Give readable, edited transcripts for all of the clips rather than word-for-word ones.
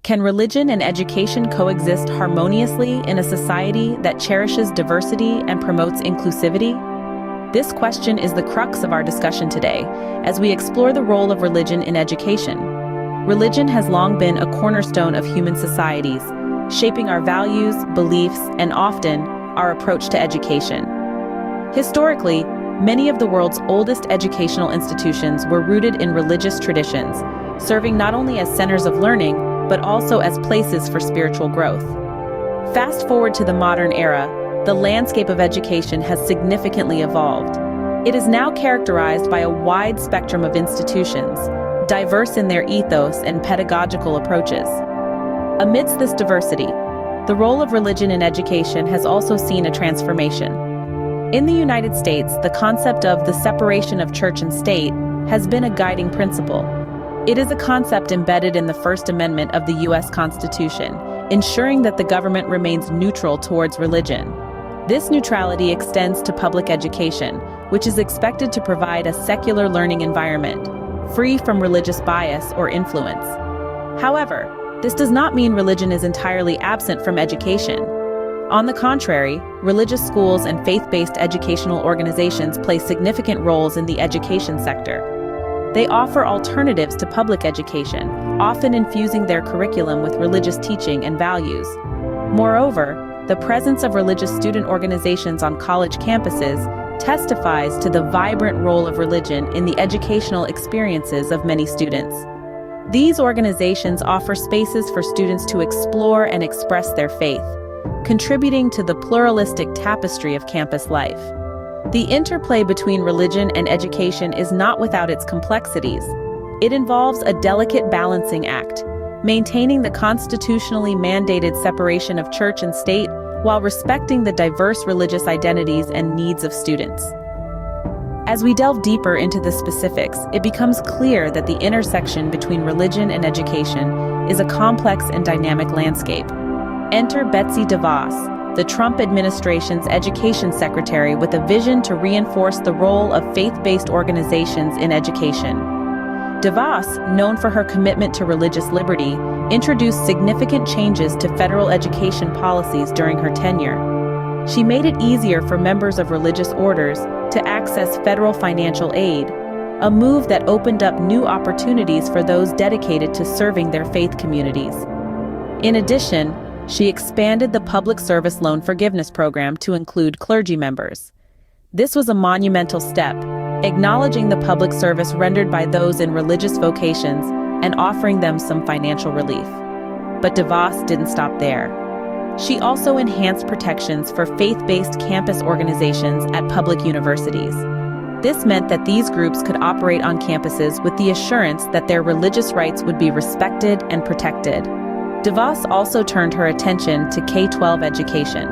Can religion and education coexist harmoniously in a society that cherishes diversity and promotes inclusivity? This question is the crux of our discussion today, as we explore the role of religion in education. Religion has long been a cornerstone of human societies, shaping our values, beliefs, and often, our approach to education. Historically, many of the world's oldest educational institutions were rooted in religious traditions, serving not only as centers of learning, but also as places for spiritual growth. Fast forward to the modern era, the landscape of education has significantly evolved. It is now characterized by a wide spectrum of institutions, diverse in their ethos and pedagogical approaches. Amidst this diversity, the role of religion in education has also seen a transformation. In the United States, the concept of the separation of church and state has been a guiding principle. It is a concept embedded in the First Amendment of the U.S. Constitution, ensuring that the government remains neutral towards religion. This neutrality extends to public education, which is expected to provide a secular learning environment, free from religious bias or influence. However, this does not mean religion is entirely absent from education. On the contrary, religious schools and faith-based educational organizations play significant roles in the education sector. They offer alternatives to public education, often infusing their curriculum with religious teaching and values. Moreover, the presence of religious student organizations on college campuses testifies to the vibrant role of religion in the educational experiences of many students. These organizations offer spaces for students to explore and express their faith, contributing to the pluralistic tapestry of campus life. The interplay between religion and education is not without its complexities. It involves a delicate balancing act, maintaining the constitutionally mandated separation of church and state while respecting the diverse religious identities and needs of students. As we delve deeper into the specifics, it becomes clear that the intersection between religion and education is a complex and dynamic landscape. Enter Betsy DeVos, the Trump administration's Education Secretary with a vision to reinforce the role of faith-based organizations in education. DeVos, known for her commitment to religious liberty, introduced significant changes to federal education policies during her tenure. She made it easier for members of religious orders to access federal financial aid, a move that opened up new opportunities for those dedicated to serving their faith communities. In addition, she expanded the Public Service Loan Forgiveness Program to include clergy members. This was a monumental step, acknowledging the public service rendered by those in religious vocations and offering them some financial relief. But DeVos didn't stop there. She also enhanced protections for faith-based campus organizations at public universities. This meant that these groups could operate on campuses with the assurance that their religious rights would be respected and protected. DeVos also turned her attention to K-12 education.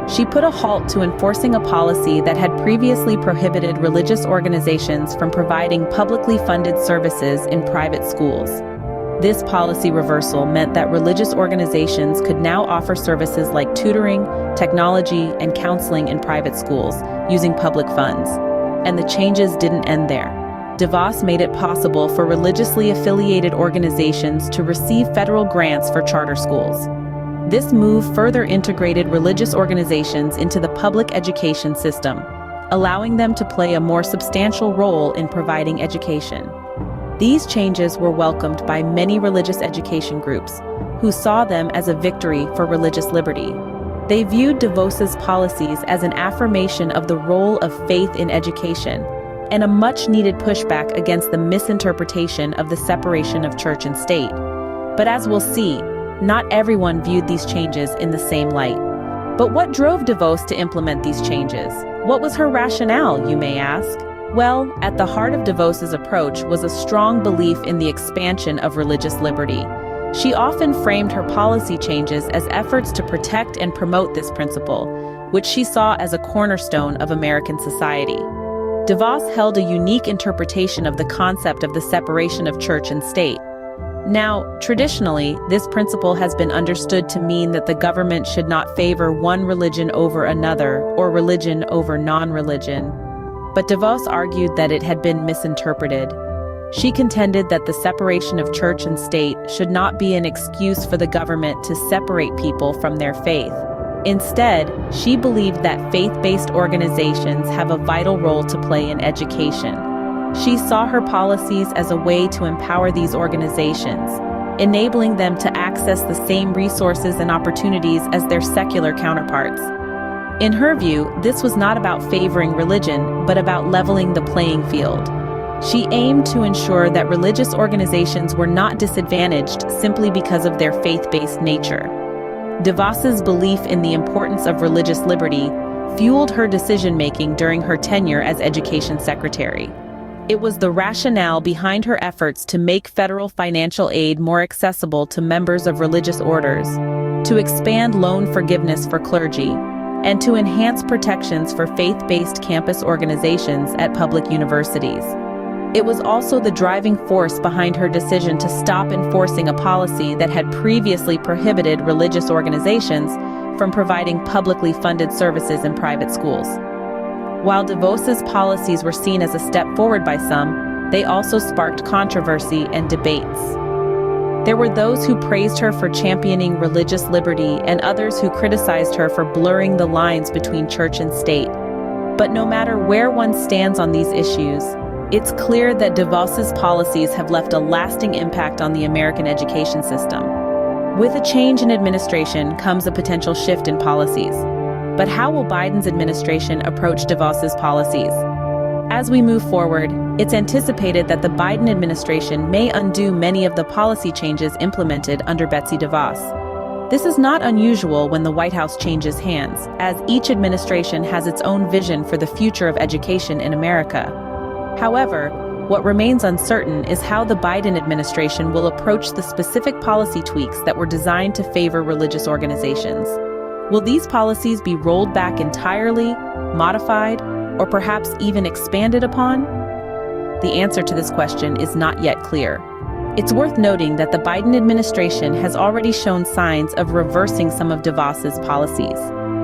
She put a halt to enforcing a policy that had previously prohibited religious organizations from providing publicly funded services in private schools. This policy reversal meant that religious organizations could now offer services like tutoring, technology, and counseling in private schools using public funds. And the changes didn't end there. DeVos made it possible for religiously affiliated organizations to receive federal grants for charter schools. This move further integrated religious organizations into the public education system, allowing them to play a more substantial role in providing education. These changes were welcomed by many religious education groups, who saw them as a victory for religious liberty. They viewed DeVos's policies as an affirmation of the role of faith in education, and a much-needed pushback against the misinterpretation of the separation of church and state. But as we'll see, not everyone viewed these changes in the same light. But what drove DeVos to implement these changes? What was her rationale, you may ask? Well, at the heart of DeVos's approach was a strong belief in the expansion of religious liberty. She often framed her policy changes as efforts to protect and promote this principle, which she saw as a cornerstone of American society. DeVos held a unique interpretation of the concept of the separation of church and state. Now, traditionally, this principle has been understood to mean that the government should not favor one religion over another or religion over non-religion. But DeVos argued that it had been misinterpreted. She contended that the separation of church and state should not be an excuse for the government to separate people from their faith. Instead, she believed that faith-based organizations have a vital role to play in education. She saw her policies as a way to empower these organizations, enabling them to access the same resources and opportunities as their secular counterparts. In her view, this was not about favoring religion, but about leveling the playing field. She aimed to ensure that religious organizations were not disadvantaged simply because of their faith-based nature. DeVos's belief in the importance of religious liberty fueled her decision-making during her tenure as Education Secretary. It was the rationale behind her efforts to make federal financial aid more accessible to members of religious orders, to expand loan forgiveness for clergy, and to enhance protections for faith-based campus organizations at public universities. It was also the driving force behind her decision to stop enforcing a policy that had previously prohibited religious organizations from providing publicly funded services in private schools. While DeVos's policies were seen as a step forward by some, they also sparked controversy and debates. There were those who praised her for championing religious liberty and others who criticized her for blurring the lines between church and state. But no matter where one stands on these issues, it's clear that DeVos's policies have left a lasting impact on the American education system. With a change in administration comes a potential shift in policies. But how will Biden's administration approach DeVos's policies? As we move forward, it's anticipated that the Biden administration may undo many of the policy changes implemented under Betsy DeVos. This is not unusual when the White House changes hands, as each administration has its own vision for the future of education in America. However, what remains uncertain is how the Biden administration will approach the specific policy tweaks that were designed to favor religious organizations. Will these policies be rolled back entirely, modified, or perhaps even expanded upon? The answer to this question is not yet clear. It's worth noting that the Biden administration has already shown signs of reversing some of DeVos's policies.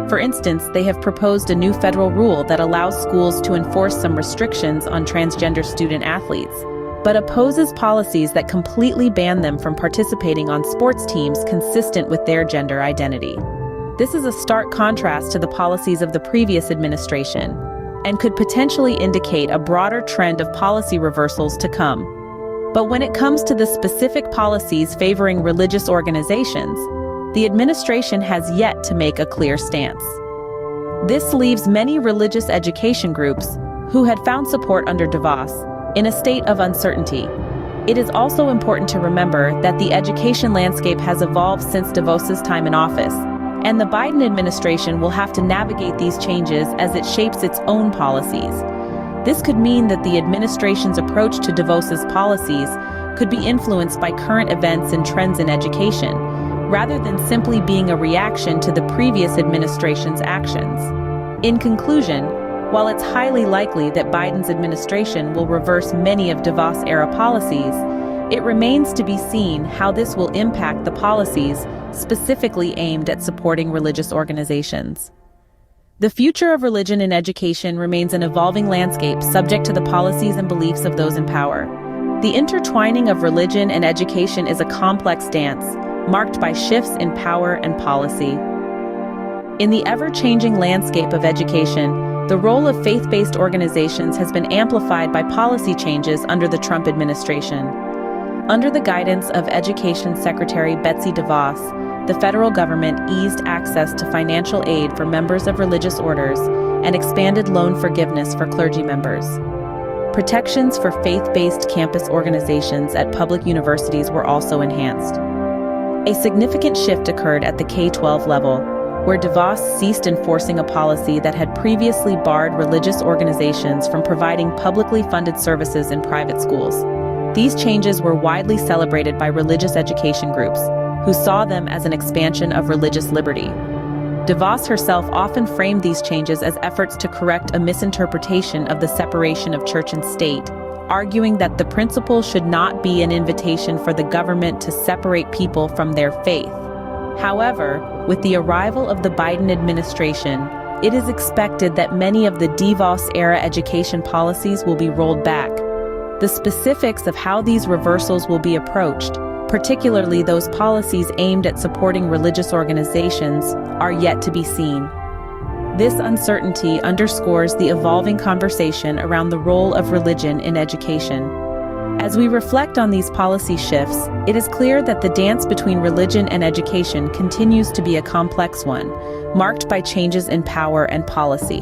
For instance, they have proposed a new federal rule that allows schools to enforce some restrictions on transgender student athletes, but opposes policies that completely ban them from participating on sports teams consistent with their gender identity. This is a stark contrast to the policies of the previous administration, and could potentially indicate a broader trend of policy reversals to come. But when it comes to the specific policies favoring religious organizations, the administration has yet to make a clear stance. This leaves many religious education groups, who had found support under DeVos, in a state of uncertainty. It is also important to remember that the education landscape has evolved since DeVos's time in office, and the Biden administration will have to navigate these changes as it shapes its own policies. This could mean that the administration's approach to DeVos's policies could be influenced by current events and trends in education, rather than simply being a reaction to the previous administration's actions. In conclusion, while it's highly likely that Biden's administration will reverse many of DeVos-era policies, it remains to be seen how this will impact the policies specifically aimed at supporting religious organizations. The future of religion in education remains an evolving landscape subject to the policies and beliefs of those in power. The intertwining of religion and education is a complex dance, marked by shifts in power and policy. In the ever-changing landscape of education, the role of faith-based organizations has been amplified by policy changes under the Trump administration. Under the guidance of Education Secretary Betsy DeVos, the federal government eased access to financial aid for members of religious orders and expanded loan forgiveness for clergy members. Protections for faith-based campus organizations at public universities were also enhanced. A significant shift occurred at the K-12 level, where DeVos ceased enforcing a policy that had previously barred religious organizations from providing publicly funded services in private schools. These changes were widely celebrated by religious education groups, who saw them as an expansion of religious liberty. DeVos herself often framed these changes as efforts to correct a misinterpretation of the separation of church and state, arguing that the principle should not be an invitation for the government to separate people from their faith. However, with the arrival of the Biden administration, it is expected that many of the DeVos-era education policies will be rolled back. The specifics of how these reversals will be approached, particularly those policies aimed at supporting religious organizations, are yet to be seen. This uncertainty underscores the evolving conversation around the role of religion in education. As we reflect on these policy shifts, it is clear that the dance between religion and education continues to be a complex one, marked by changes in power and policy.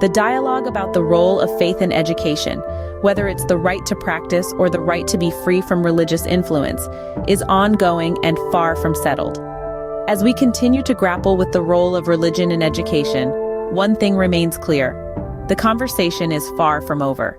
The dialogue about the role of faith in education, whether it's the right to practice or the right to be free from religious influence, is ongoing and far from settled. As we continue to grapple with the role of religion in education, one thing remains clear: the conversation is far from over.